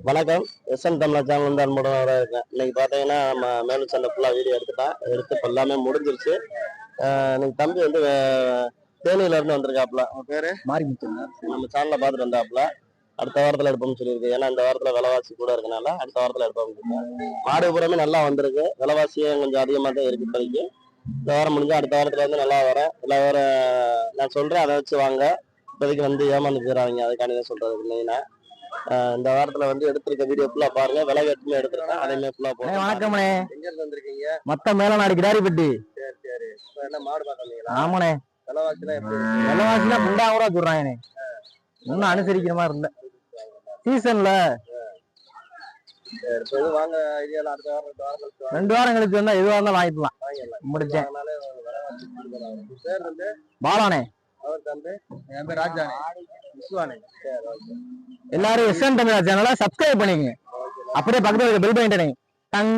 வணக்கம். எஸ்என் தமிழா சேனல் வந்து அன்புடன் வர இருக்கேன். இன்னைக்கு பார்த்தீங்கன்னா நம்ம மேலும் சண்டை ஃபுல்லாக வீடியோ எடுத்து இப்போ எல்லாமே முடிஞ்சிருச்சு. இன்னைக்கு தம்பி வந்து தேனியில இருந்து வந்திருக்காப்புல. அவன் பேரு மாரிமுத்துங்க. நம்ம சேனல்ல பார்த்துட்டு வந்தாப்புல. அடுத்த வாரத்தில் எடுப்போம்னு சொல்லியிருக்கு. ஏன்னா இந்த வாரத்தில் விலைவாசி கூட இருக்கனால அடுத்த வாரத்தில் எடுப்போம். மாடு புறமே நல்லா வந்திருக்கு. விலைவாசியும் கொஞ்சம் அதிகமாக தான் இருக்கு இப்போதைக்கு. இந்த வாரம் முடிஞ்சா அடுத்த வாரத்துல இருந்து நல்லா வரேன். எல்லா வேற நான் சொல்றேன், அதை வச்சு வாங்க. இப்போதைக்கு வந்து ஏமாந்து போயிடாதீங்க. அதுக்காண்டி தான் சொல்றது மெயினா. இந்த வாரத்துல வந்து எடுத்திருக்க வீடியோ ஃபுல்லா பாருங்க. விலை கட்டுமே எடுத்திருக்கேன், அதையுமே ஃபுல்லா போடுறேன். வணக்கம்ண்ணே. எங்க இருந்து வந்திருக்கீங்க? மொத்த மேலநாடு கிடாரிப்பட்டி. சரி சரி. இப்ப என்ன மாடு பாத்தீங்களா? ஆமாண்ணே. விலைவாசிலாம் எப்படி? விலைவாசிலாம் குண்டா கூட சொல்றாங்கண்ணே. இன்னும் அனுசரிக்கிற மாதிரி இல்ல சீசன்ல. சரி, வாங்க. ஐடியால அடுத்த வாரம் 2 வாரம் கழிச்சு வந்தா எதுவா இருந்தாலும் வாங்கிக்கலாம். முடிச்சேன். பேர் வந்து பாலானே. அவர் தம்பி என் பேர் ராஜானே. விஸ்வானே. எல்லாரும் எஸ்என் தமிழா சேனலை சப்ஸ்கிரைப் பண்ணிக்கங்க. அப்படியே பக்கத்துல இருக்க பெல் பட்டனை டங்